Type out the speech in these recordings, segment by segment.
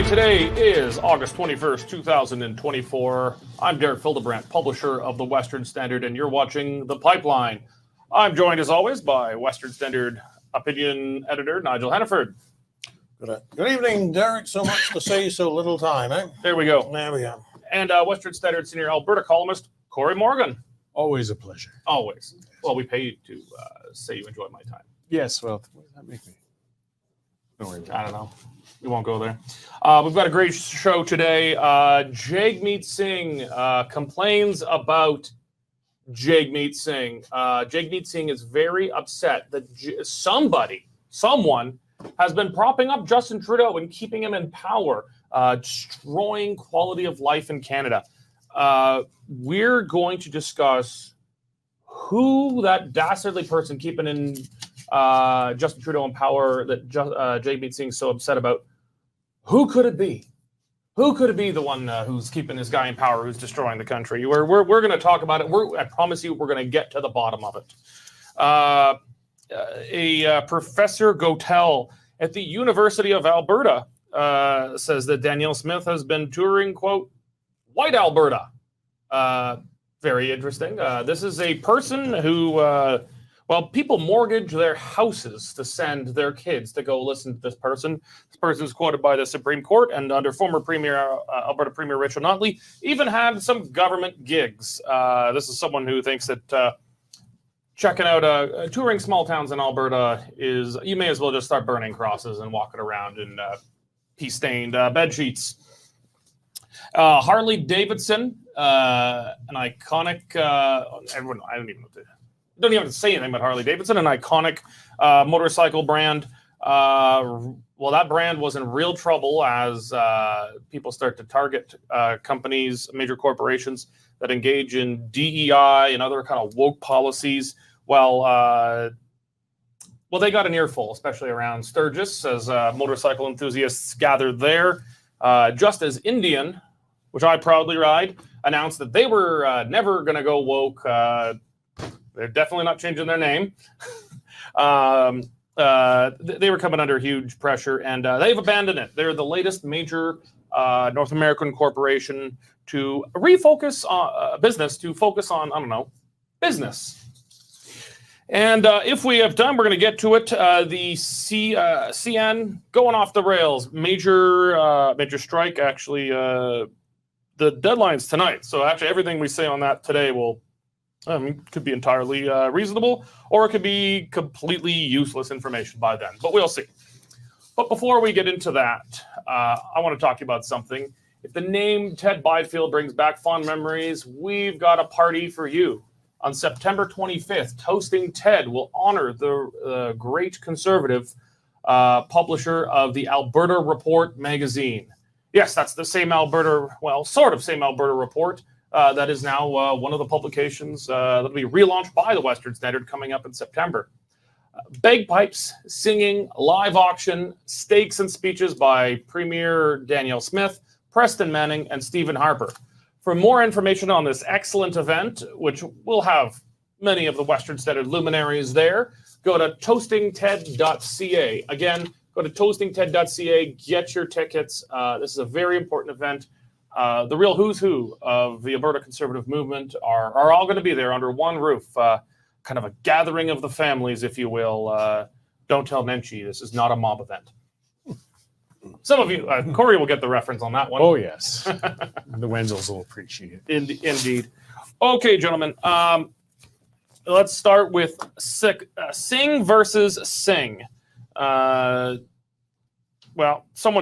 Okay, today is August 21st, 2024. I'm Derek Fildebrandt, publisher of the Western Standard, and you're watching The Pipeline. I'm joined, as always, by Western Standard opinion editor Nigel Hannaford. Good evening, Derek. So much to say, so little time, eh? There we go. There we go. And Western Standard senior Alberta columnist Cory Morgan. Always a pleasure. Always. Well, we pay you to say you enjoy my time. Yes, well, what does that make me? Don't worry, I don't know. We won't go there. We've got a great show today. Jagmeet Singh complains about Jagmeet Singh. Jagmeet Singh is very upset that someone has been propping up Justin Trudeau and keeping him in power, destroying quality of life in Canada. We're going to discuss who that dastardly person keeping in Justin Trudeau in power that Jagmeet Singh is so upset about. Who could it be? Who could it be, the one who's keeping this guy in power, who's destroying the country? We're going to talk about it. I promise you, we're going to get to the bottom of it. Professor Goel at the University of Alberta says that Danielle Smith has been touring, quote, White Alberta. Very interesting. This is a person who... people mortgage their houses to send their kids to go listen to this person. This person is quoted by the Supreme Court and under former Alberta Premier Rachel Notley, even had some government gigs. This is someone who thinks that checking out touring small towns in Alberta is, you may as well just start burning crosses and walking around in pea-stained bed sheets. Harley-Davidson, an iconic, everyone, I don't even know what to don't even have to say anything about Harley-Davidson, an iconic motorcycle brand. That brand was in real trouble as people start to target companies, major corporations that engage in DEI and other kind of woke policies. They got an earful, especially around Sturgis, as motorcycle enthusiasts gathered there. Just as Indian, which I proudly ride, announced that they were never going to go woke. They're definitely not changing their name. They were coming under huge pressure, and they've abandoned it. They're the latest major North American corporation to refocus on business, to focus on, business. And if we have time, we're going to get to it. The CN going off the rails. Major strike, actually. The deadline's tonight. So actually everything we say on that today could be entirely reasonable, or it could be completely useless information by then, but we'll see. But before we get into that, I want to talk to you about something. If the name Ted Byfield brings back fond memories, we've got a party for you. On September 25th, Toasting Ted will honor the great conservative publisher of the Alberta Report magazine. Yes, that's the same sort of same Alberta Report. That is now one of the publications that will be relaunched by the Western Standard coming up in September. Bagpipes, singing, live auction, stakes and speeches by Premier Danielle Smith, Preston Manning, and Stephen Harper. For more information on this excellent event, which will have many of the Western Standard luminaries there, go to toastingted.ca. Again, go to toastingted.ca, get your tickets. This is a very important event. The real who's who of the Alberta conservative movement are all going to be there under one roof, kind of a gathering of the families, if you will. Don't tell Nenchi, this is not a mob event. Some of you, Cory will get the reference on that one. Oh, yes. The Wenzels will appreciate it. Indeed. Okay, gentlemen. Let's start with Singh versus Singh. Someone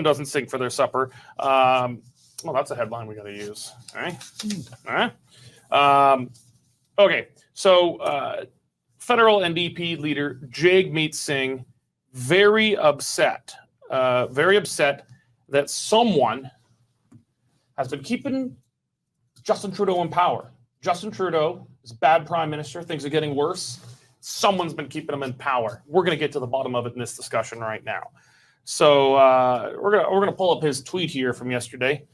doesn't sing for their supper. That's a headline we got to use. All right. Okay. So, federal NDP leader Jagmeet Singh very upset that someone has been keeping Justin Trudeau in power. Justin Trudeau is a bad prime minister. Things are getting worse. Someone's been keeping him in power. We're going to get to the bottom of it in this discussion right now. So we're gonna pull up his tweet here from yesterday.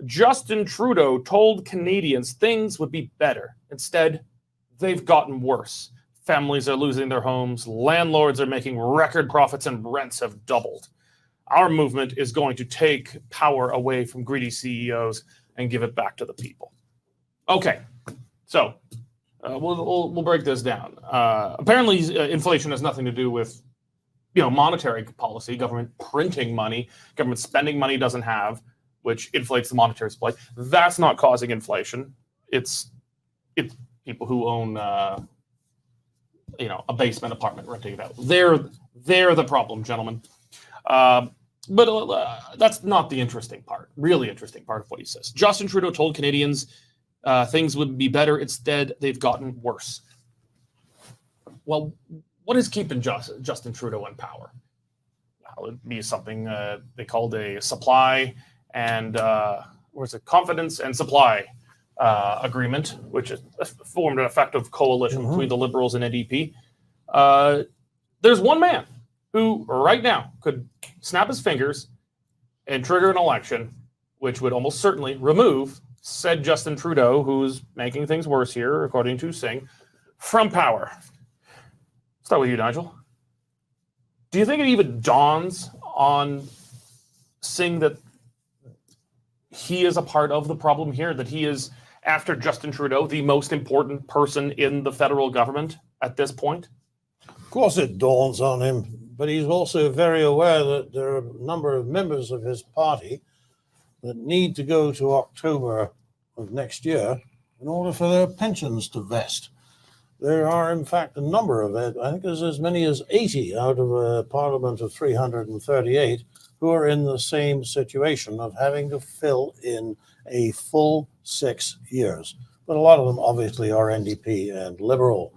Justin Trudeau told Canadians things would be better. Instead, they've gotten worse. Families are losing their homes. Landlords are making record profits and rents have doubled. Our movement is going to take power away from greedy CEOs and give it back to the people. Okay, so we'll break this down. Apparently, inflation has nothing to do with monetary policy, government printing money, government spending money doesn't have, which inflates the monetary supply. That's not causing inflation. It's people who own a basement apartment renting it out. They're the problem, gentlemen. But that's not the interesting part. Really interesting part of what he says. Justin Trudeau told Canadians things would be better. Instead, they've gotten worse. Well, what is keeping Justin Trudeau in power? Well, it'd be something they called a supply and confidence and supply agreement, which is formed an effective coalition between the Liberals and NDP. There's one man who right now could snap his fingers and trigger an election, which would almost certainly remove said Justin Trudeau, who's making things worse here, according to Singh, from power. Start with you, Nigel. Do you think it even dawns on Singh that he is a part of the problem here, that he is, after Justin Trudeau, the most important person in the federal government at this point? Of course it dawns on him, but he's also very aware that there are a number of members of his party that need to go to October of next year in order for their pensions to vest. There are, in fact, a number of it. I think there's as many as 80 out of a parliament of 338 who are in the same situation of having to fill in a full 6 years. But a lot of them obviously are NDP and Liberal.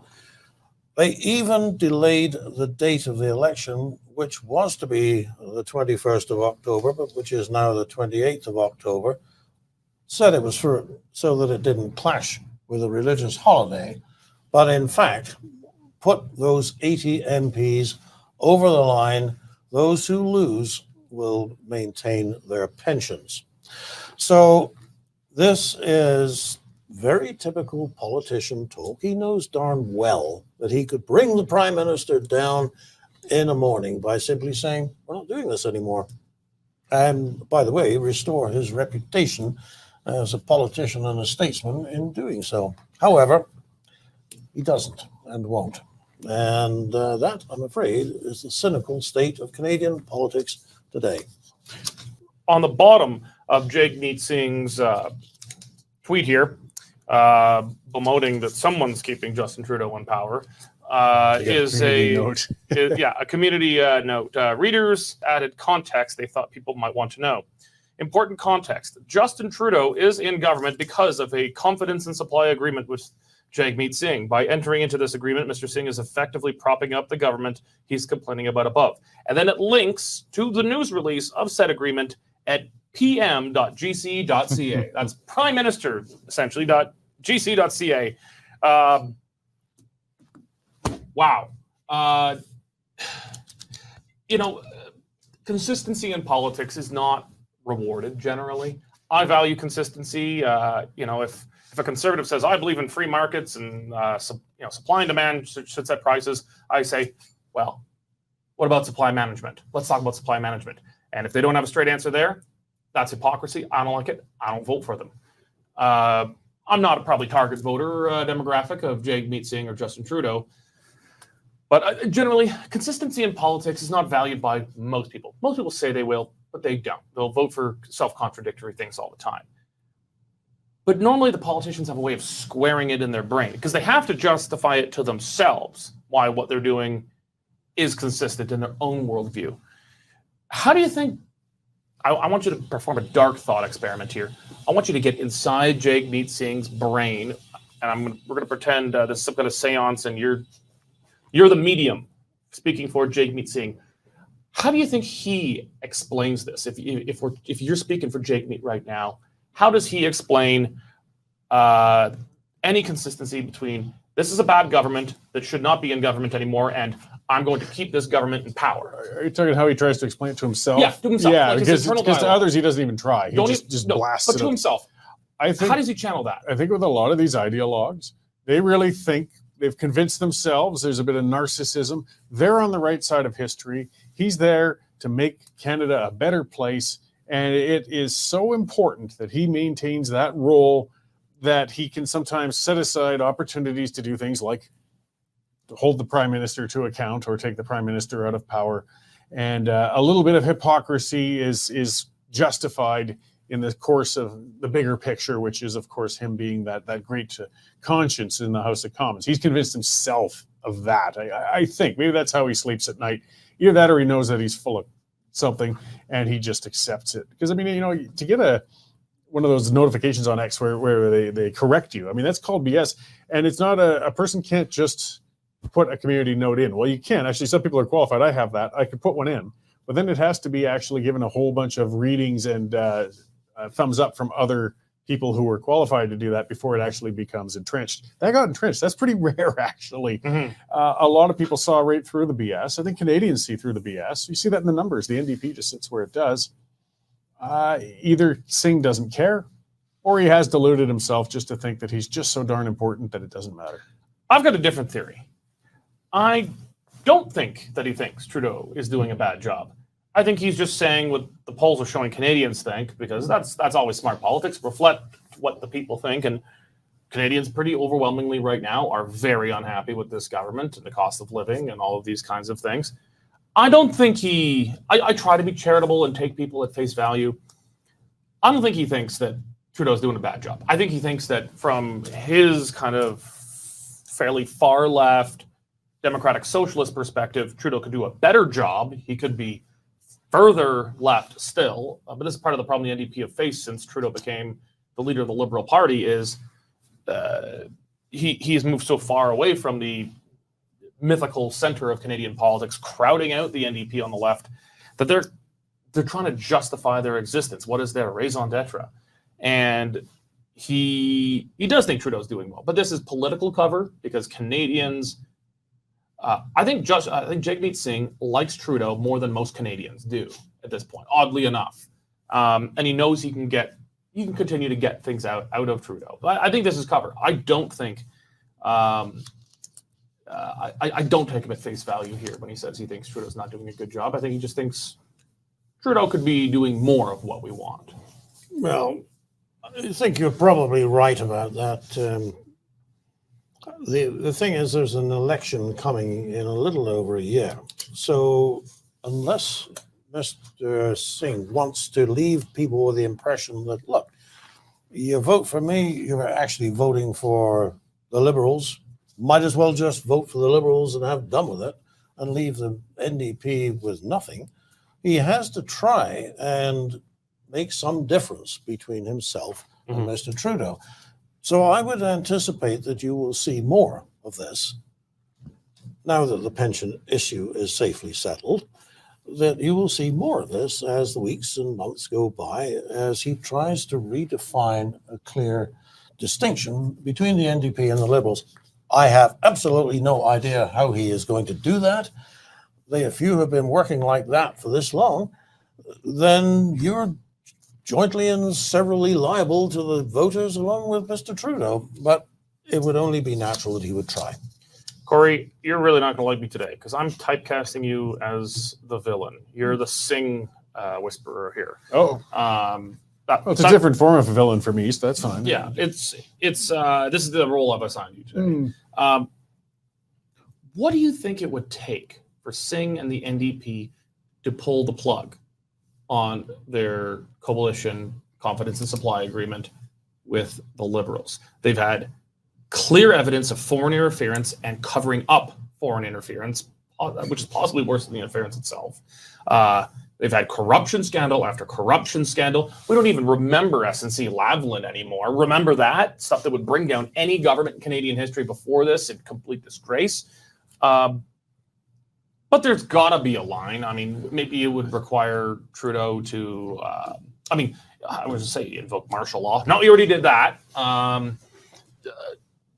They even delayed the date of the election, which was to be the 21st of October, but which is now the 28th of October. Said it was so that it didn't clash with a religious holiday, but in fact, put those 80 MPs over the line. Those who lose will maintain their pensions. So this is very typical politician talk. He knows darn well that he could bring the prime minister down in a morning by simply saying, we're not doing this anymore. And by the way, restore his reputation as a politician and a statesman in doing so. However, he doesn't and won't. And that, I'm afraid, is the cynical state of Canadian politics today. On the bottom of Jagmeet Singh's tweet here, bemoaning that someone's keeping Justin Trudeau in power, is a community note. Readers added context they thought people might want to know. Important context. Justin Trudeau is in government because of a confidence and supply agreement with Jagmeet Singh. By entering into this agreement, Mr. Singh is effectively propping up the government he's complaining about above. And then it links to the news release of said agreement at pm.gc.ca. That's Prime Minister, essentially, .gc.ca. Wow. Consistency in politics is not rewarded generally. I value consistency. If a conservative says, I believe in free markets and supply and demand should set prices, I say, well, what about supply management? Let's talk about supply management. And if they don't have a straight answer there, that's hypocrisy. I don't like it. I don't vote for them. I'm not a probably target voter demographic of Jagmeet Singh or Justin Trudeau. But generally, consistency in politics is not valued by most people. Most people say they will, but they don't. They'll vote for self-contradictory things all the time. But normally the politicians have a way of squaring it in their brain because they have to justify it to themselves why what they're doing is consistent in their own worldview. How do you think, I want you to perform a dark thought experiment here. I want you to get inside Jagmeet Singh's brain, and we're going to pretend this is some kind of seance and you're the medium speaking for Jagmeet Singh. How do you think he explains this? If you're speaking for Jagmeet right now, how does he explain any consistency between this is a bad government that should not be in government anymore, and I'm going to keep this government in power? Are you talking how he tries to explain it to himself? Yeah, to himself. Yeah, like because to others he doesn't even try. He just blasts it. But to himself, how does he channel that? I think with a lot of these ideologues, they really think they've convinced themselves there's a bit of narcissism. They're on the right side of history. He's there to make Canada a better place. And it is so important that he maintains that role, that he can sometimes set aside opportunities to do things like to hold the prime minister to account or take the prime minister out of power. And a little bit of hypocrisy is justified in the course of the bigger picture, which is, of course, him being that great conscience in the House of Commons. He's convinced himself of that. I think maybe that's how he sleeps at night. Either that or he knows that he's full of something and he just accepts it. Because, I mean, to get one of those notifications on X where they correct you, I mean, that's called BS. And it's not a person can't just put a community note in. Well, you can. Actually, some people are qualified. I have that. I could put one in. But then it has to be actually given a whole bunch of readings and thumbs up from other people who were qualified to do that before it actually becomes entrenched. That got entrenched. That's pretty rare, actually. Mm-hmm. A lot of people saw right through the BS. I think Canadians see through the BS. You see that in the numbers. The NDP just sits where it does. Either Singh doesn't care, or he has deluded himself just to think that he's just so darn important that it doesn't matter. I've got a different theory. I don't think that he thinks Trudeau is doing a bad job. I think he's just saying what the polls are showing Canadians think, because that's always smart politics, reflect what the people think. And Canadians pretty overwhelmingly right now are very unhappy with this government and the cost of living and all of these kinds of things. I don't think I try to be charitable and take people at face value. I don't think he thinks that Trudeau's doing a bad job. I think he thinks that from his kind of fairly far left democratic socialist perspective, Trudeau could do a better job. He could be further left still, but this is part of the problem the NDP have faced since Trudeau became the leader of the Liberal Party, is he has moved so far away from the mythical center of Canadian politics, crowding out the NDP on the left, that they're trying to justify their existence. What is their raison d'etre? And he does think Trudeau's doing well, but this is political cover because Canadians. I think Jagmeet Singh likes Trudeau more than most Canadians do at this point, oddly enough. And he knows he can continue to get things out of Trudeau. But I think this is cover. I don't think I don't take him at face value here when he says he thinks Trudeau's not doing a good job. I think he just thinks Trudeau could be doing more of what we want. Well, I think you're probably right about that. The thing is, there's an election coming in a little over a year. So unless Mr. Singh wants to leave people with the impression that, look, you vote for me, you're actually voting for the Liberals, might as well just vote for the Liberals and have done with it and leave the NDP with nothing, he has to try and make some difference between himself and Mr. Trudeau. So I would anticipate that you will see more of this, now that the pension issue is safely settled, that you will see more of this as the weeks and months go by, as he tries to redefine a clear distinction between the NDP and the Liberals. I have absolutely no idea how he is going to do that. If you have been working like that for this long, then you're jointly and severally liable to the voters along with Mr. Trudeau, but it would only be natural that he would try. Corey, you're really not going to like me today because I'm typecasting you as the villain. You're the Singh whisperer here. Oh, it's a different form of a villain for me, so that's fine. Yeah, it's this is the role I've assigned you today. What do you think it would take for Singh and the NDP to pull the plug on their coalition confidence and supply agreement with the Liberals? They've had clear evidence of foreign interference and covering up foreign interference, which is possibly worse than the interference itself. They've had corruption scandal after corruption scandal. We don't even remember SNC Lavalin anymore. Remember that? Stuff that would bring down any government in Canadian history before this in complete disgrace. But there's got to be a line. I mean, maybe it would require Trudeau to, I was going to say invoke martial law. No, he already did that.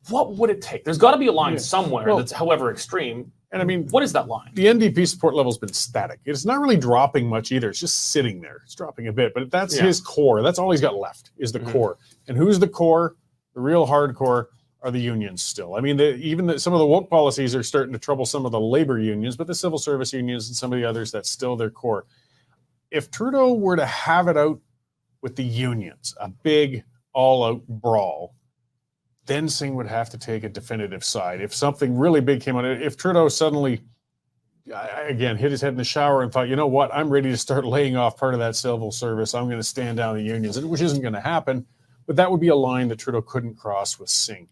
What would it take? There's got to be a line somewhere that's however extreme. And I mean, what is that line? The NDP support level's been static. It's not really dropping much either. It's just sitting there. It's dropping a bit, but that's his core. That's all he's got left is the core. And who's the core? The real hardcore are the unions still. I mean, some of the woke policies are starting to trouble some of the labor unions, but the civil service unions and some of the others, that's still their core. If Trudeau were to have it out with the unions, a big all-out brawl, then Singh would have to take a definitive side. If something really big came out, if Trudeau suddenly, again, hit his head in the shower and thought, you know what, I'm ready to start laying off part of that civil service, I'm going to stand down the unions, which isn't going to happen, but that would be a line that Trudeau couldn't cross with Singh.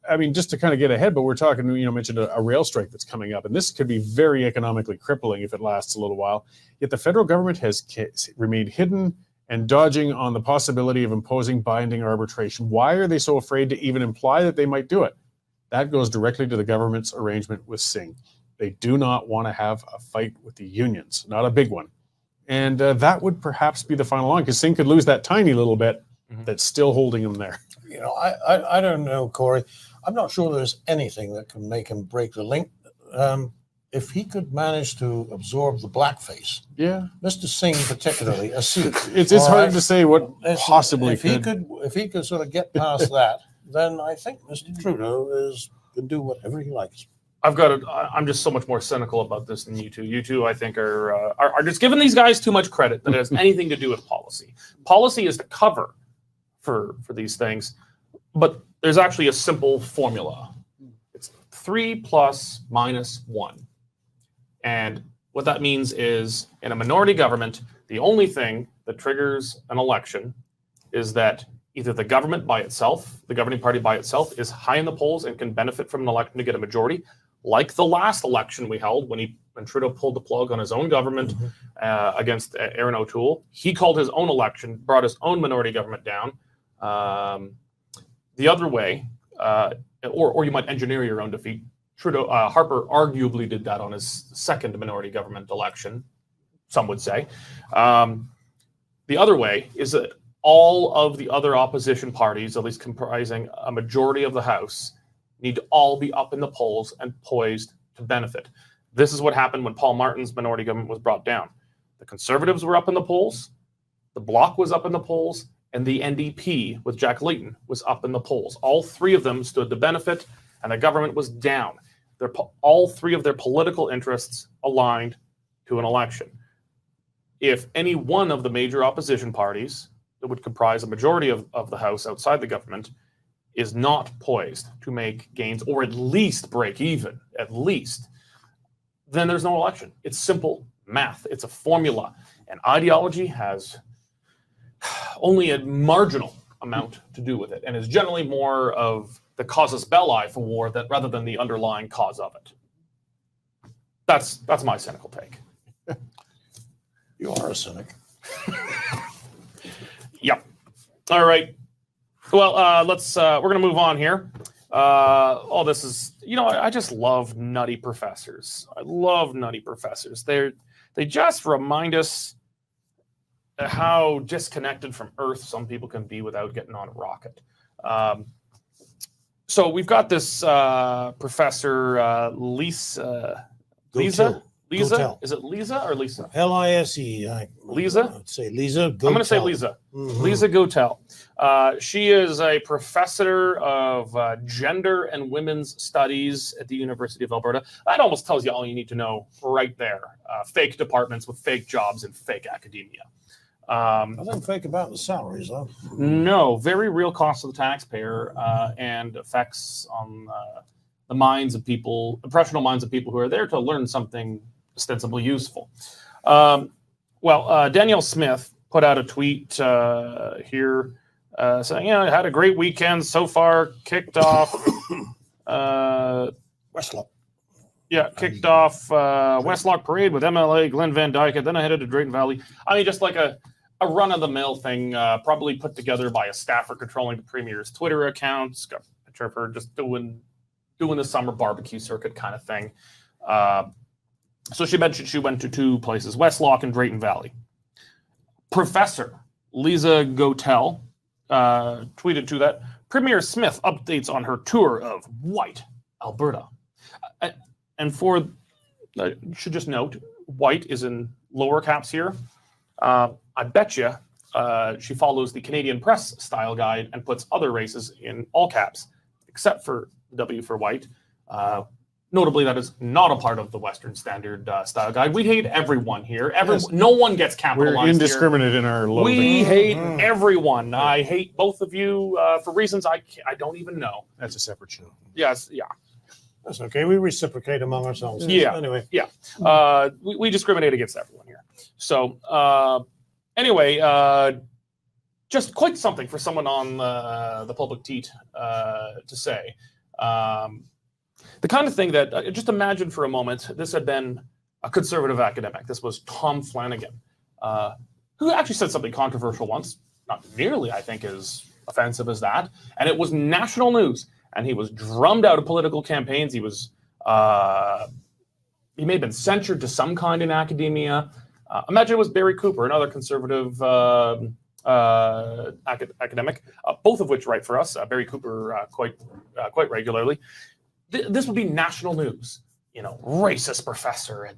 I mean, just to kind of get ahead, but we're talking, mentioned a rail strike that's coming up, and this could be very economically crippling if it lasts a little while. Yet the federal government has remained hidden and dodging on the possibility of imposing binding arbitration. Why are they so afraid to even imply that they might do it? That goes directly to the government's arrangement with Singh. They do not want to have a fight with the unions, not a big one. And that would perhaps be the final line, because Singh could lose that tiny little bit that's still holding him there. I don't know, Corey. I'm not sure there's anything that can make him break the link. If he could manage to absorb the blackface, Mr. Singh particularly, a Sikh. It's hard to say what possibly could. If he could sort of get past that, then I think Mr. Trudeau can do whatever he likes. I'm just so much more cynical about this than you two. You two, I think, are just giving these guys too much credit that it has anything to do with policy. Policy is the cover for these things, but there's actually a simple formula. It's 3 plus minus 1. And what that means is, in a minority government, the only thing that triggers an election is that either the government by itself, the governing party by itself, is high in the polls and can benefit from an election to get a majority, like the last election we held when Trudeau pulled the plug on his own government against Aaron O'Toole. He called his own election, brought his own minority government down. The other way, or you might engineer your own defeat. Harper arguably did that on his second minority government election, some would say. The other way is that all of the other opposition parties, at least comprising a majority of the House, need to all be up in the polls and poised to benefit. This is what happened when Paul Martin's minority government was brought down. The Conservatives were up in the polls, the Bloc was up in the polls, and the NDP with Jack Layton was up in the polls. All three of them stood to benefit, and the government was down. All three of their political interests aligned to an election. If any one of the major opposition parties that would comprise a majority of the House outside the government is not poised to make gains, or at least break even, then there's no election. It's simple math. It's a formula. And ideology has only a marginal amount to do with it, and is generally more of the casus belli for war rather than the underlying cause of it. That's my cynical take. You are a cynic. Yep. All right. Well, we're going to move on here. This is, I just love nutty professors. I love nutty professors. They just remind us how disconnected from Earth some people can be without getting on a rocket. So we've got this professor, Lisa. Goel. Is it Lisa or Lisa? Lise. Lisa? I'd say Lisa. I'm going to say Lisa. Mm-hmm. Lisa Goel. She is a professor of gender and women's studies at the University of Alberta. That almost tells you all you need to know right there. Fake departments with fake jobs and fake academia. Nothing fake about the salaries, though. No, very real cost to the taxpayer and effects on the minds of people, the professional minds of people who are there to learn something ostensibly useful. Danielle Smith put out a tweet here saying, I had a great weekend so far, kicked off Westlock. Yeah, kicked off Westlock Parade with MLA Glenn Van Dyke, and then I headed to Drayton Valley. I mean, just like a run-of-the-mill thing, probably put together by a staffer controlling the Premier's Twitter accounts. Got a picture of her just doing the summer barbecue circuit kind of thing. So she mentioned she went to two places, Westlock and Drayton Valley. Professor Lisa Goel tweeted to that, Premier Smith updates on her tour of White Alberta. And you should just note, White is in lower caps here. I bet you she follows the Canadian Press style guide and puts other races in all caps, except for W for white. Notably, that is not a part of the Western Standard style guide. We hate everyone here. No one gets capitalized. We're indiscriminate in our loathing. We hate everyone. I hate both of you for reasons I don't even know. That's a separate show. Yes, yeah. That's okay. We reciprocate among ourselves. Yeah. Anyway. Yeah. We discriminate against everyone here. So anyway, just quite something for someone on the public teat to say. The kind of thing that, just imagine for a moment, this had been a conservative academic. This was Tom Flanagan, who actually said something controversial once, not nearly, I think, as offensive as that. And it was national news. And he was drummed out of political campaigns. He was, he may have been censured to some kind in academia. Imagine it was Barry Cooper, another conservative academic, both of which write for us. Barry Cooper quite regularly. This would be national news. Racist professor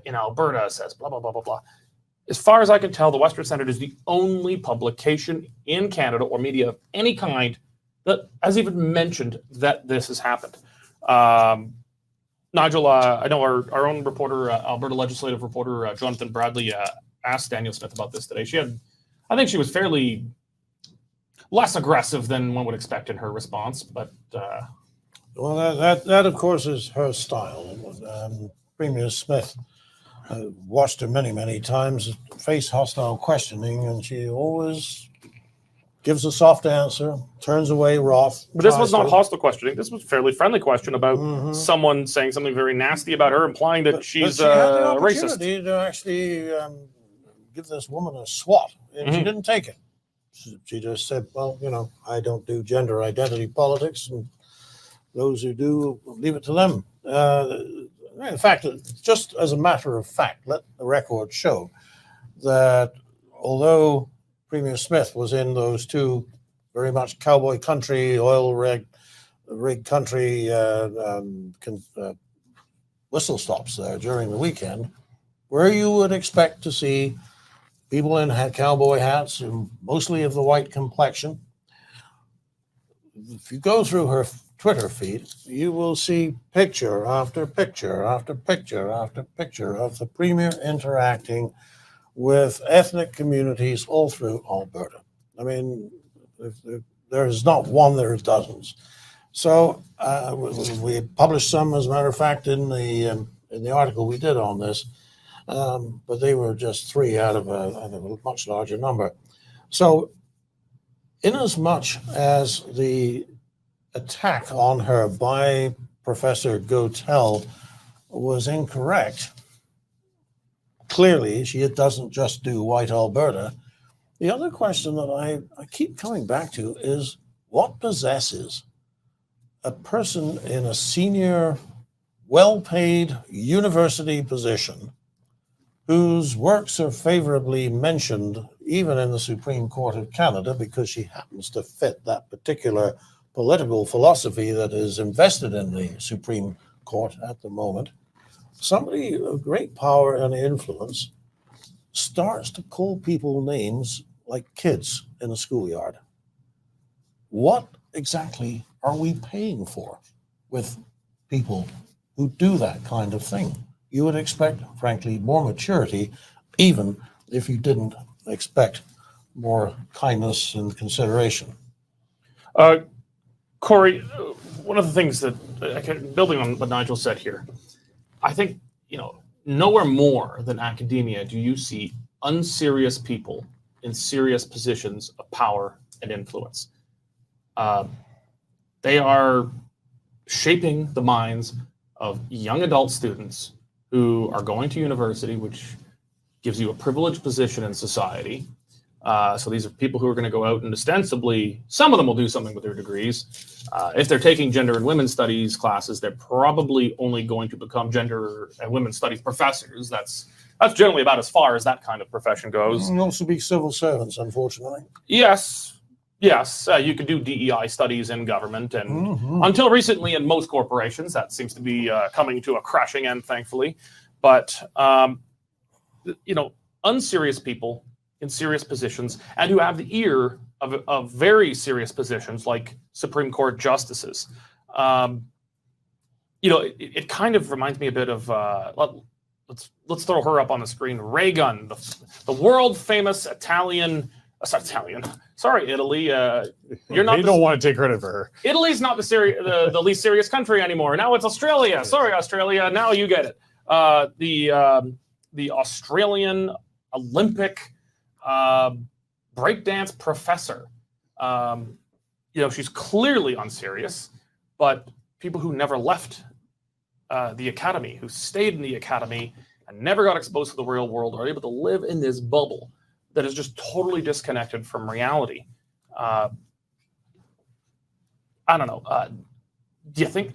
in Alberta says blah, blah, blah, blah, blah. As far as I can tell, the Western Standard is the only publication in Canada or media of any kind that has even mentioned that this has happened. Nigel, I know our own reporter, Alberta legislative reporter, Jonathan Bradley, asked Daniel Smith about this today. I think she was fairly less aggressive than one would expect in her response, but... Well, that of course is her style. Premier Smith watched her many, many times face hostile questioning, and she always gives a soft answer, turns away wrath. But this was not hostile questioning. This was a fairly friendly question about someone saying something very nasty about her, implying that she's she had the racist. opportunity to actually give this woman a swat, and she didn't take it. She just said, well, I don't do gender identity politics, and those who do, leave it to them. In fact, just as a matter of fact, let the record show that although Premier Smith was in those two very much cowboy country, oil rig country whistle stops there during the weekend, where you would expect to see people in cowboy hats, and mostly of the white complexion. If you go through her Twitter feed, you will see picture after picture after picture after picture of the Premier interacting with ethnic communities all through Alberta. I mean, if there is not one, there are dozens. So we published some, as a matter of fact, in the article we did on this, but they were just 3 out of a much larger number. So, inasmuch as the attack on her by Professor Goel was incorrect, clearly she doesn't just do White Alberta. The other question that I keep coming back to is, what possesses a person in a senior, well-paid university position whose works are favorably mentioned even in the Supreme Court of Canada because she happens to fit that particular political philosophy that is invested in the Supreme Court at the moment, somebody of great power and influence starts to call people names like kids in a schoolyard. What exactly are we paying for with people who do that kind of thing? You would expect, frankly, more maturity, even if you didn't expect more kindness and consideration. Cory, one of the things that, building on what Nigel said here, I think, nowhere more than academia do you see unserious people in serious positions of power and influence. They are shaping the minds of young adult students who are going to university, which gives you a privileged position in society. So these are people who are going to go out and ostensibly, some of them will do something with their degrees. If they're taking gender and women's studies classes, they're probably only going to become gender and women's studies professors. That's generally about as far as that kind of profession goes. And also be civil servants, unfortunately. Yes. You could do DEI studies in government, and until recently in most corporations, that seems to be coming to a crashing end, thankfully. But, unserious people in serious positions and who have the ear of very serious positions like Supreme Court justices. It kind of reminds me a bit of let's throw her up on the screen. Reagan, the world famous Italy. You're not. They don't want to take credit for her. Italy's not the least serious country anymore. Now it's Australia. Sorry, Australia. Now you get it. The Australian Olympic breakdance professor. She's clearly unserious, but people who never left the academy, who stayed in the academy and never got exposed to the real world, are able to live in this bubble that is just totally disconnected from reality. I don't know. Do you think,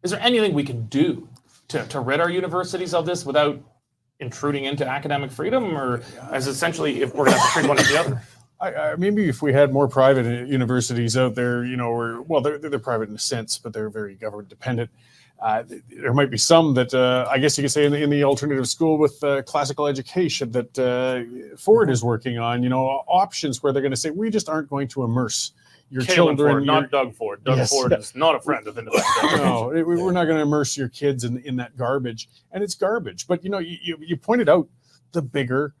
is there anything we can do to rid our universities of this without intruding into academic freedom, or as essentially if we're going to have to treat one or the other? Maybe if we had more private universities out there, they're private in a sense, but they're very government dependent. There might be some that I guess you could say in the alternative school with classical education that Ford is working on, options where they're going to say, we just aren't going to immerse your children. Ford, not Doug Ford. Doug Ford is not a friend of independent education. No, we're not going to immerse your kids in that garbage. And it's garbage. But, you pointed out the bigger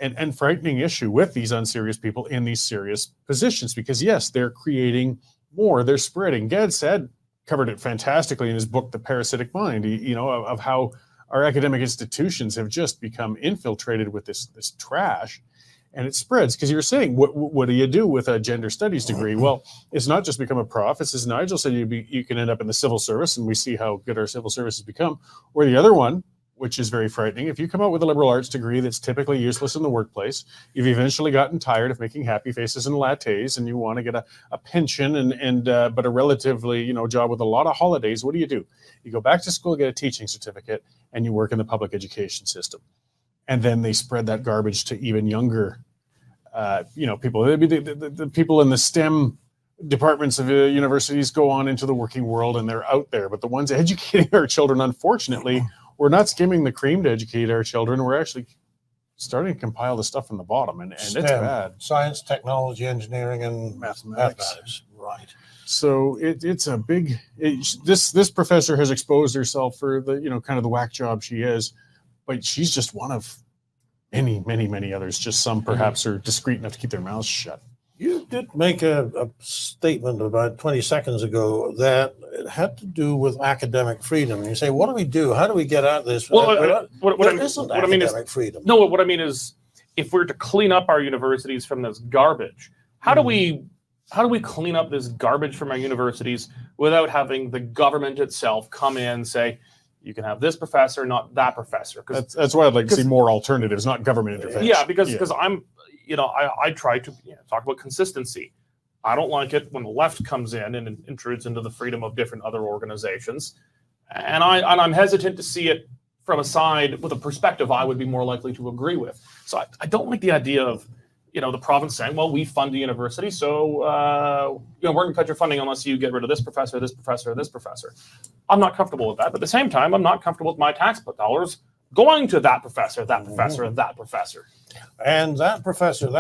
and frightening issue with these unserious people in these serious positions, because, yes, they're creating more. They're spreading. Gad said, covered it fantastically in his book, The Parasitic Mind, of how our academic institutions have just become infiltrated with this trash, and it spreads. Because you're saying, what do you do with a gender studies degree? Well, it's not just become a prof. It's, as Nigel said, you can end up in the civil service, and we see how good our civil service has become. Or the other one, which is very frightening, if you come out with a liberal arts degree that's typically useless in the workplace, you've eventually gotten tired of making happy faces and lattes, and you want to get a pension but a relatively job with a lot of holidays. What do? You go back to school, get a teaching certificate, and you work in the public education system. And then they spread that garbage to even younger people. The people in the STEM departments of universities go on into the working world, and they're out there. But the ones educating our children, unfortunately, we're not skimming the cream to educate our children. We're actually starting to compile the stuff from the bottom, and it's bad. Science, technology, engineering, and mathematics. Right. So it's a big. This professor has exposed herself for the kind of the whack job she is, but she's just one of many others. Just some perhaps are discreet enough to keep their mouths shut. You did make a statement about 20 seconds ago that it had to do with academic freedom. And you say, what do we do? How do we get out of this? Well, what I mean is freedom. No, what I mean is, if we're to clean up our universities from this garbage, how do we clean up this garbage from our universities without having the government itself come in and say, you can have this professor, not that professor? That's why I'd like to see more alternatives, not government intervention. Yeah, because I'm. I try to talk about consistency. I don't like it when the left comes in and intrudes into the freedom of different other organizations. And I'm hesitant to see it from a side with a perspective I would be more likely to agree with. So I don't like the idea of, the province saying, well, we fund the university, so we're going to cut your funding unless you get rid of this professor, this professor, this professor. I'm not comfortable with that. But at the same time, I'm not comfortable with my tax dollars going to that professor, and that professor. And that professor, and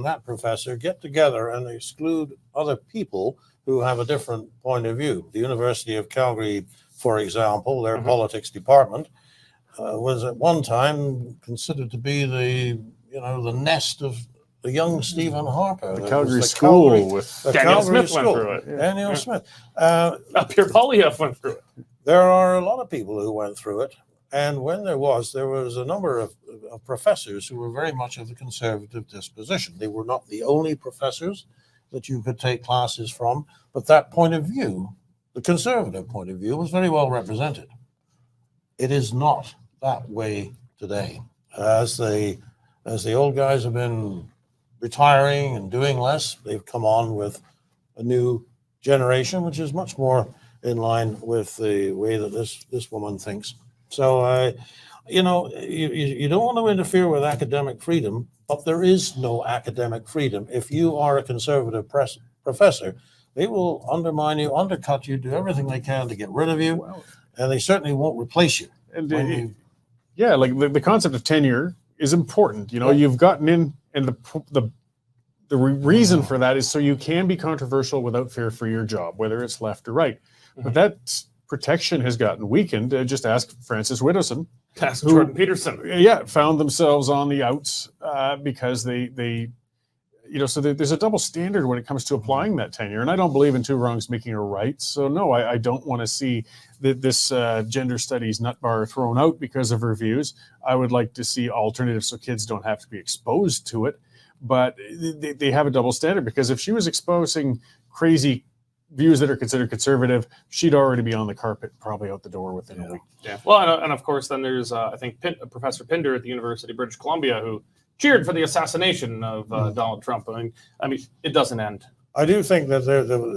that professor get together and exclude other people who have a different point of view. The University of Calgary, for example, their politics department was at one time considered to be the nest of the young Stephen Harper. The Calgary School with Daniel Smith went through it. Daniel Smith. Pierre Poilievre went through it. There are a lot of people who went through it. And when there was a number of professors who were very much of the conservative disposition. They were not the only professors that you could take classes from, but that point of view, the conservative point of view, was very well represented. It is not that way today. As the old guys have been retiring and doing less, they've come on with a new generation, which is much more in line with the way that this woman thinks. So, you don't want to interfere with academic freedom, but there is no academic freedom. If you are a conservative professor, they will undermine you, undercut you, do everything they can to get rid of you, and they certainly won't replace you. And like the concept of tenure is important. You've gotten in, and the The reason for that is so you can be controversial without fear for your job, whether it's left or right. But that protection has gotten weakened. Just ask Francis Widdowson. Ask Jordan Peterson. Yeah, found themselves on the outs because they so there's a double standard when it comes to applying that tenure. And I don't believe in two wrongs making a right. So no, I don't want to see this gender studies nut bar thrown out because of her views. I would like to see alternatives so kids don't have to be exposed to it. But they have a double standard, because if she was exposing crazy views that are considered conservative, she'd already be on the carpet, probably out the door within a week. Yeah. Well, and of course, then there's, I think, Professor Pinder at the University of British Columbia, who cheered for the assassination of Donald Trump. I mean, it doesn't end. I do think that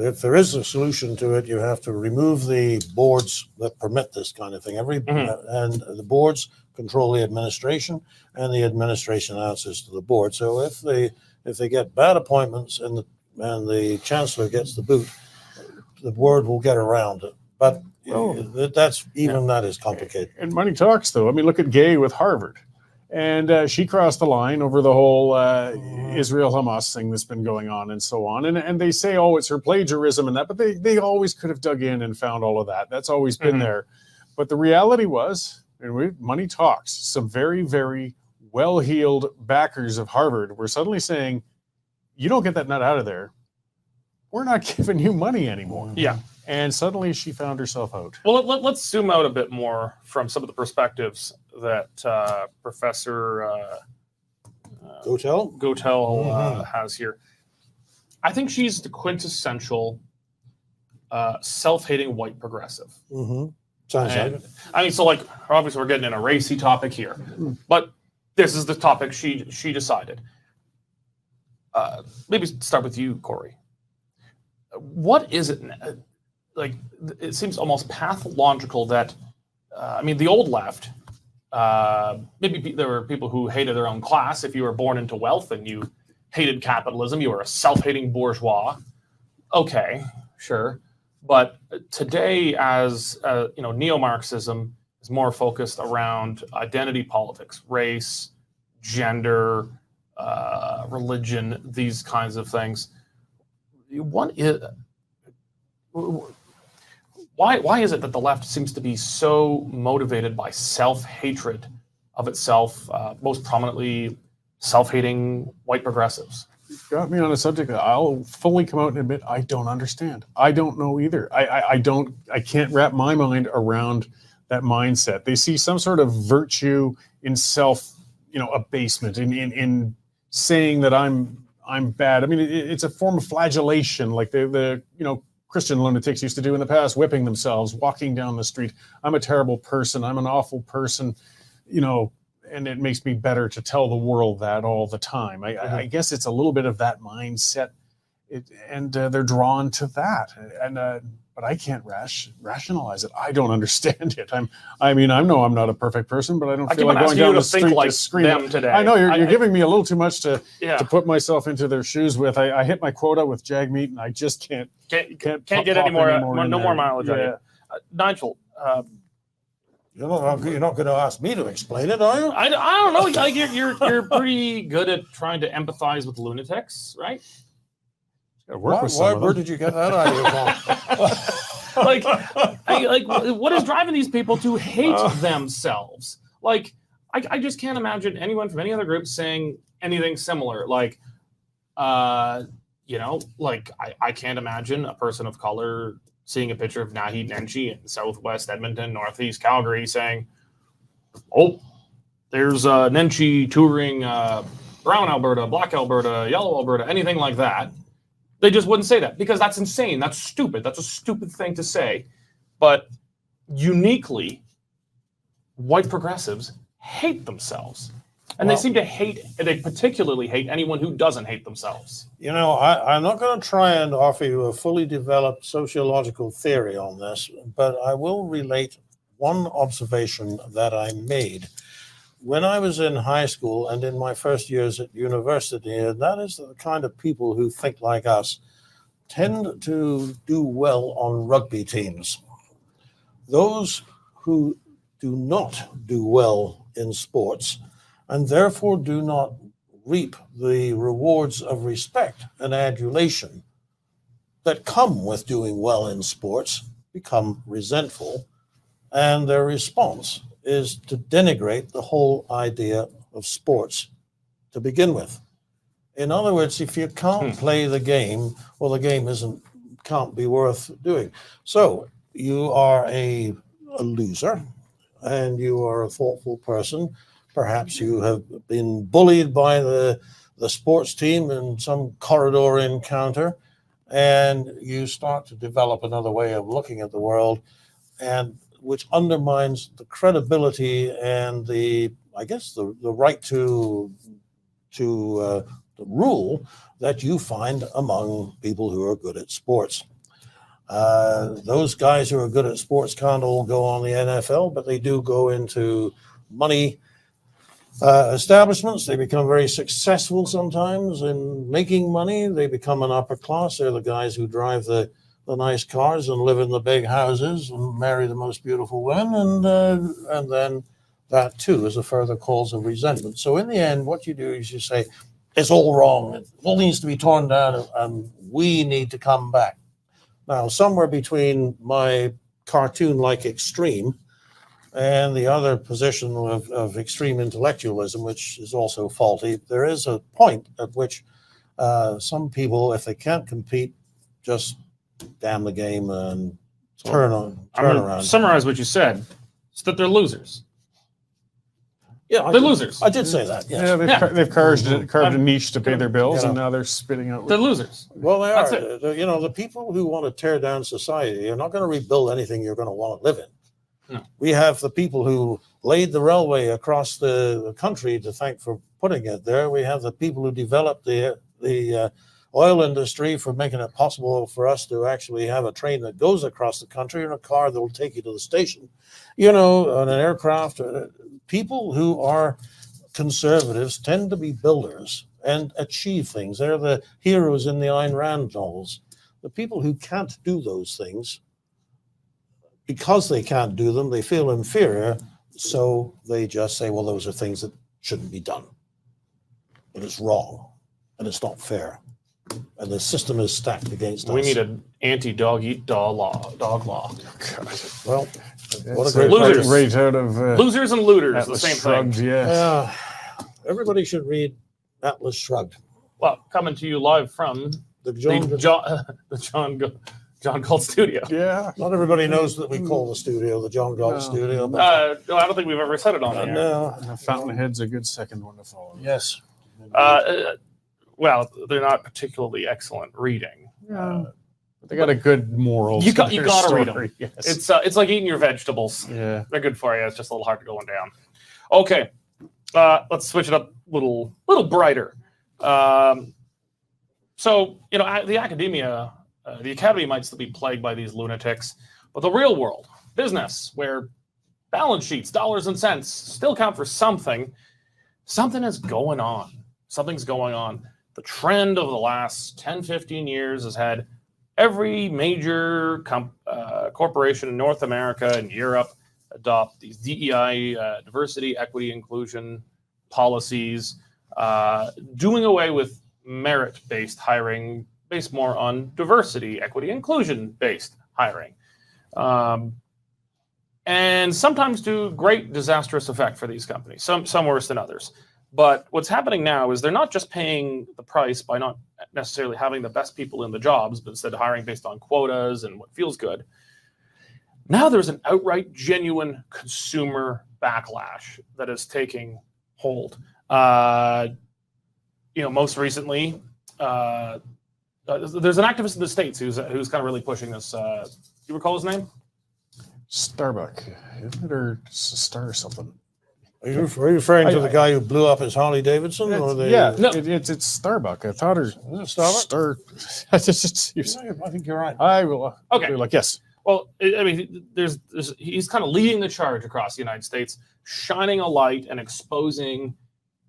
if there is a solution to it, you have to remove the boards that permit this kind of thing. And the boards control the administration, and the administration answers to the board. So if they get bad appointments and the chancellor gets the boot, the board will get around it. But that is complicated. And money talks, though. I mean, look at Gay with Harvard. And she crossed the line over the whole Israel-Hamas thing that's been going on and so on. And they say, oh, it's her plagiarism and that, but they always could have dug in and found all of that. That's always been there. But the reality was, money talks, some very, very well-heeled backers of Harvard were suddenly saying, you don't get that nut out of there, we're not giving you money anymore. Yeah. And suddenly she found herself out. Well, let's zoom out a bit more from some of the perspectives that Professor Goel has here. I think she's the quintessential self-hating white progressive. Sounds like it. I mean, so like, obviously we're getting in a racy topic here, but this is the topic she decided. Maybe start with you, Corey. What is it? Like, it seems almost pathological that, the old left, maybe there were people who hated their own class. If you were born into wealth and you hated capitalism, you were a self-hating bourgeois. Okay, sure. But today, as neo-Marxism is more focused around identity politics, race, gender, religion, these kinds of things. Why is it that the left seems to be so motivated by self-hatred of itself, most prominently self-hating white progressives? You've got me on a subject that I'll fully come out and admit I don't understand. I don't know either. I can't wrap my mind around that mindset. They see some sort of virtue in self, abasement, in saying that I'm bad. I mean, it's a form of flagellation, like the Christian lunatics used to do in the past, whipping themselves, walking down the street. I'm a terrible person. I'm an awful person, and it makes me better to tell the world that all the time. I guess it's a little bit of that mindset, and they're drawn to that. But I can't rationalize it. I don't understand it. I know I'm not a perfect person, but I don't feel like going down the street to scream them today. I know you're giving me a little too much to put myself into their shoes with. I hit my quota with Jag meat, and I just can't get any more. No more mileage on you. Nigel. You're not going to ask me to explain it, are you? I don't know. Like you're pretty good at trying to empathize with lunatics, right? Where did you get that idea from? What is driving these people to hate themselves? Like, I just can't imagine anyone from any other group saying anything similar. I can't imagine a person of color seeing a picture of Naheed Nenshi in Southwest Edmonton, Northeast Calgary, saying, "Oh, there's Nenshi touring brown Alberta, black Alberta, yellow Alberta," anything like that. They just wouldn't say that because that's insane. That's stupid. That's a stupid thing to say. But uniquely, white progressives hate themselves. And they particularly hate anyone who doesn't hate themselves. I'm not going to try and offer you a fully developed sociological theory on this, but I will relate one observation that I made when I was in high school and in my first years at university. And that is the kind of people who think like us tend to do well on rugby teams. Those who do not do well in sports and therefore do not reap the rewards of respect and adulation that come with doing well in sports become resentful, and their response is to denigrate the whole idea of sports to begin with. In other words, if you can't play the game, well, the game can't be worth doing. So you are a loser, and you are a thoughtful person. Perhaps you have been bullied by the sports team in some corridor encounter, and you start to develop another way of looking at the world, and which undermines the credibility and the right to rule that you find among people who are good at sports. Those guys who are good at sports can't all go on the NFL, but they do go into money establishments. They become very successful sometimes in making money. They become an upper class. They're the guys who drive the nice cars and live in the big houses and marry the most beautiful women, and then that too is a further cause of resentment. So in the end, what you do is you say, it's all wrong. It all needs to be torn down, and we need to come back. Now, somewhere between my cartoon-like extreme and the other position of extreme intellectualism, which is also faulty, there is a point at which some people, if they can't compete, just damn the game and turn around. Summarize what you said. It's that they're losers. Yeah, They're losers. I did say that. Yes. Yeah, they've carved a niche to pay their bills, and now they're spitting out. They're losers. Well, they That's are. The people who want to tear down society are not going to rebuild anything you're going to want to live in. No. We have the people who laid the railway across the country to thank for putting it there. We have the people who developed the oil industry for making it possible for us to actually have a train that goes across the country and a car that will take you to the station, and an aircraft. People who are conservatives tend to be builders and achieve things. They're the heroes in the Ayn Rand novels. The people who can't do those things, because they can't do them, they feel inferior, so they just say, well, those are things that shouldn't be done. But it's wrong, and it's not fair. And the system is stacked against us. We need an anti-dog eat dog law. Well, what a It's great Losers. right out of Losers and looters, the Atlas same Shrugged, thing. yeah. everybody should read Atlas Shrugged. Well, coming to you live from The the John Galt studio. Yeah. Not everybody knows that we call the studio the John Galt No. studio. But, No, I don't think we've ever said it on there. no. Fountainhead's a good second one to follow. Yes. Well, they're not particularly excellent reading. Yeah. They got a good moral. You got to read story, them. Yes. It's like eating your vegetables. Yeah. They're good for you. It's just a little hard to going down. Okay, let's switch it up a little brighter. So the academia, the academy might still be plagued by these lunatics, but the real world, business, where balance sheets, dollars and cents, still count for something. Something is going on. Something's going on. The trend of the last 10, 15 years has had every major corporation in North America and Europe adopt these DEI, diversity, equity, inclusion policies, doing away with merit-based hiring based more on diversity, equity, inclusion-based hiring. And sometimes to great disastrous effect for these companies, some worse than others. But what's happening now is they're not just paying the price by not necessarily having the best people in the jobs, but instead hiring based on quotas and what feels good. Now there's an outright genuine consumer backlash that is taking hold. Most recently, there's an activist in the States who's kind of really pushing this. Do you recall his name? Starbuck, isn't it, or Star or something? Are you referring to the guy who blew up his Harley-Davidson? No. It's Starbuck. I thought it was Starbuck? I think you're right. I will. Okay. Like, yes. Well, I mean, he's kind of leading the charge across the United States, shining a light and exposing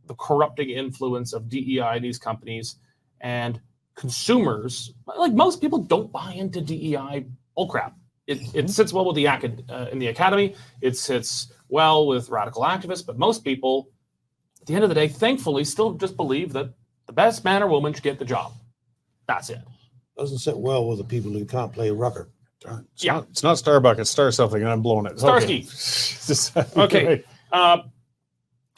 the corrupting influence of DEI in these companies, and consumers, like most people, don't buy into DEI bullcrap. It sits well with in the academy. It sits well with radical activists, but most people at the end of the day, thankfully, still just believe that the best man or woman should get the job. That's it. Doesn't sit well with the people who can't play rugby. It's not Starbuck, it's Star something, and I'm blowing it. Starsky. Okay. Right.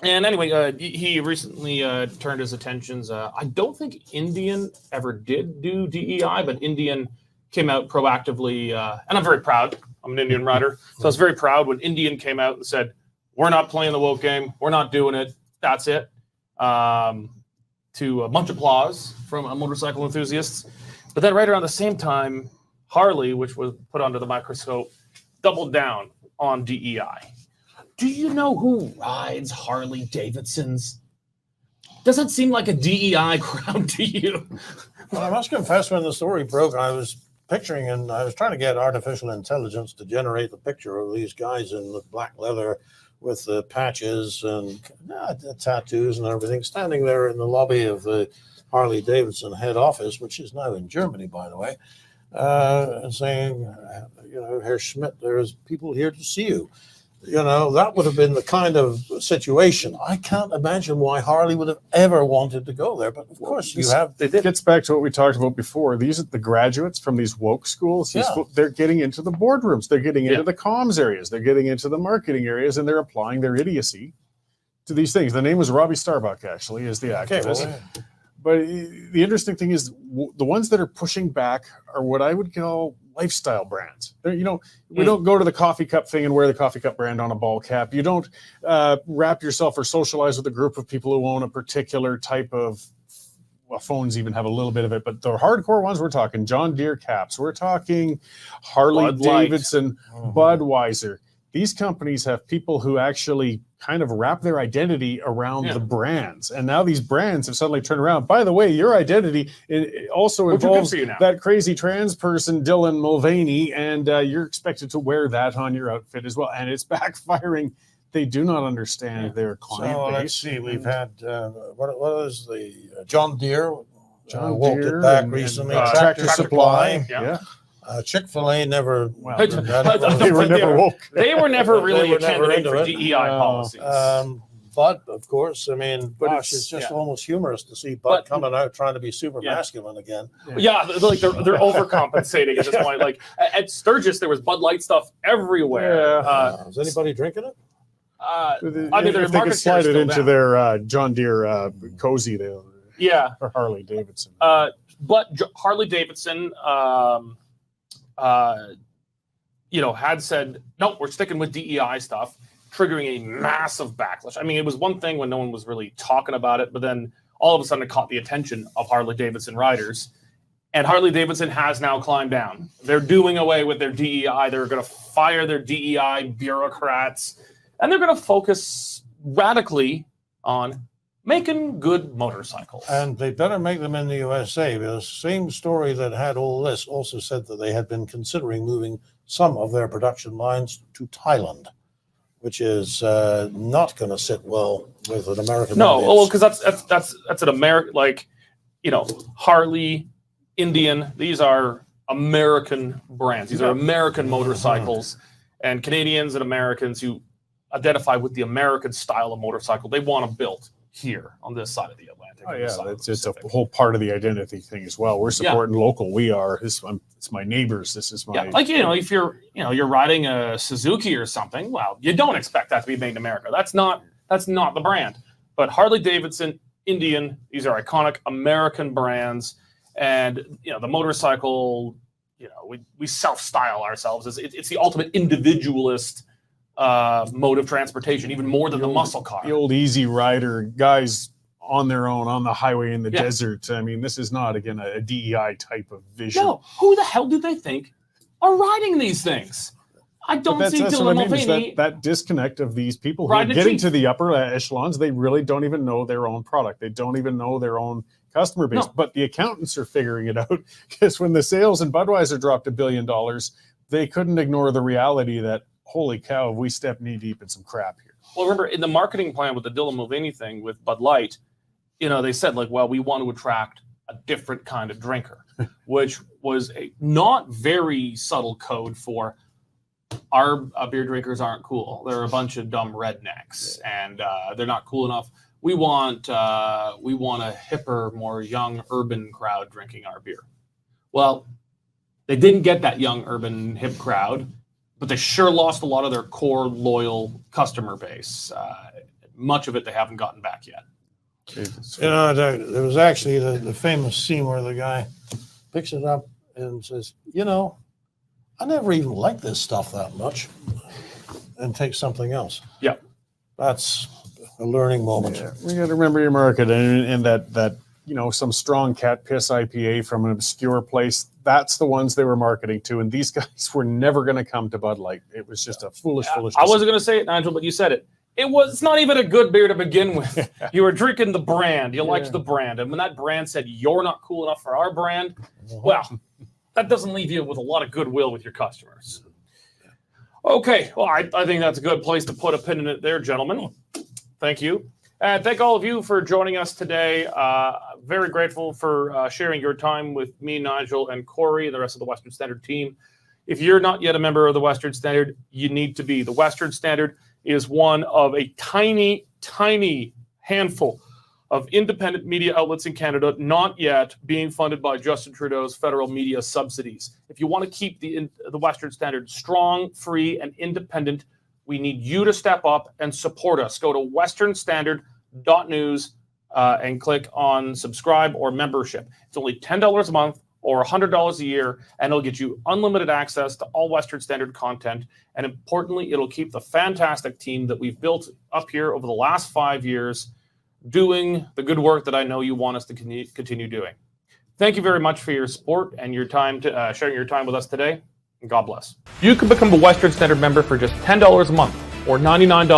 And anyway, he recently turned his attentions. I don't think Indian ever did do DEI, but Indian came out proactively, and I'm very proud. I'm an Indian rider, so I was very proud when Indian came out and said, "We're not playing the woke game. We're not doing it. That's it." To much applause from motorcycle enthusiasts. But then right around the same time, Harley, which was put under the microscope, doubled down on DEI. Do you know who rides Harley-Davidsons? Does it seem like a DEI crowd to you? Well, I must confess, when the story broke, I was picturing, and I was trying to get artificial intelligence to generate the picture of these guys in the black leather with the patches and the tattoos and everything, standing there in the lobby of the Harley-Davidson head office, which is now in Germany, by the way, and saying, Herr Schmidt, there's people here to see you. That would have been the kind of situation. I can't imagine why Harley would have ever wanted to go there. But of course, It gets back to what we talked about before. These are the graduates from these woke schools. They're getting into the boardrooms. They're getting into the comms areas. They're getting into the marketing areas, and they're applying their idiocy to these things. The name was Robbie Starbuck, actually, is the activist. But the interesting thing is the ones that are pushing back are what I would call lifestyle brands. We don't go to the coffee cup thing and wear the coffee cup brand on a ball cap. You don't wrap yourself or socialize with a group of people who own a particular type of, phones even have a little bit of it, but the hardcore ones, we're talking John Deere caps. We're talking Harley-Davidson, Budweiser. These companies have people who actually kind of wrap their identity around the brands. And now these brands have suddenly turned around. By the way, your identity also involves that crazy trans person, Dylan Mulvaney, and you're expected to wear that on your outfit as well. And it's backfiring. They do not understand their client base. Let's see. We've had, what is the John Deere? Walked it back recently. Tractor Supply. Chick-fil-A never. They were never woke. They were never really a candidate for DEI policies. Bud, of course. I mean, it's just almost humorous to see Bud coming out trying to be super masculine again. Yeah, like they're overcompensating at this point. Like at Sturgis, there was Bud Light stuff everywhere. Is anybody drinking it? I mean, if they could slide it into their John Deere cozy, or Harley-Davidson. But Harley-Davidson, had said, no, we're sticking with DEI stuff, triggering a massive backlash. I mean, it was one thing when no one was really talking about it, but then all of a sudden it caught the attention of Harley-Davidson riders. And Harley-Davidson has now climbed down. They're doing away with their DEI. They're going to fire their DEI bureaucrats. And they're going to focus radically on making good motorcycles. And they better make them in the USA. The same story that had all this also said that they had been considering moving some of their production lines to Thailand, which is not going to sit well with an American. No, because that's an American, Harley, Indian. These are American brands. These are American motorcycles, and Canadians and Americans who identify with the American style of motorcycle they want to build here on this side of the Atlantic. It's a whole part of the identity thing as well. We're supporting local. We are. It's my neighbors. This is my. If you're riding a Suzuki or something, well, you don't expect that to be made in America. That's not the brand. But Harley-Davidson, Indian, these are iconic American brands, and the motorcycle. We self-style ourselves. It's the ultimate individualist mode of transportation, even more than the muscle car. The old easy rider guys on their own on the highway in the desert. I mean, this is not, again, a DEI type of vision. No, who the hell do they think are riding these things? I don't see Dylan Mulvaney. That disconnect of these people who are getting to the upper echelons, they really don't even know their own product. They don't even know their own customer base. No. But the accountants are figuring it out, because when the sales in Budweiser dropped $1 billion, they couldn't ignore the reality that, holy cow, we step knee deep in some crap here. Well, remember, in the marketing plan with the Dylan Mulvaney thing with Bud Light, they said, we want to attract a different kind of drinker, which was a not very subtle code for our beer drinkers aren't cool. They're a bunch of dumb rednecks, and they're not cool enough. we want a hipper, more young, urban crowd drinking our beer. Well, they didn't get that young, urban, hip crowd, but they sure lost a lot of their core, loyal customer base. Much of it they haven't gotten back yet. There was actually the famous scene where the guy picks it up and says, I never even liked this stuff that much, and takes something else. Yeah. That's a learning moment. Yeah, we got to remember your market, and that some strong cat piss IPA from an obscure place. That's the ones they were marketing to, and these guys were never going to come to Bud Light. It was just a foolish. I wasn't going to say it, Nigel, but you said it. It's not even a good beer to begin with. You were drinking the brand. You liked the brand. And when that brand said, you're not cool enough for our brand, well, that doesn't leave you with a lot of goodwill with your customers. Okay. Well, I think that's a good place to put a pin in it there, gentlemen. Thank you. And thank all of you for joining us today. Very grateful for sharing your time with me, Nigel, and Corey, the rest of the Western Standard team. If you're not yet a member of the Western Standard, you need to be. The Western Standard is one of a tiny, tiny handful of independent media outlets in Canada not yet being funded by Justin Trudeau's federal media subsidies. If you want to keep the Western Standard strong, free, and independent, we need you to step up and support us. Go to westernstandard.news and click on subscribe or membership. It's only $10 a month or $100 a year, and it'll get you unlimited access to all Western Standard content. And importantly, it'll keep the fantastic team that we've built up here over the last 5 years doing the good work that I know you want us to continue doing. Thank you very much for your support and your time to sharing your time with us today. And God bless. You can become a Western Standard member for just $10 a month or $99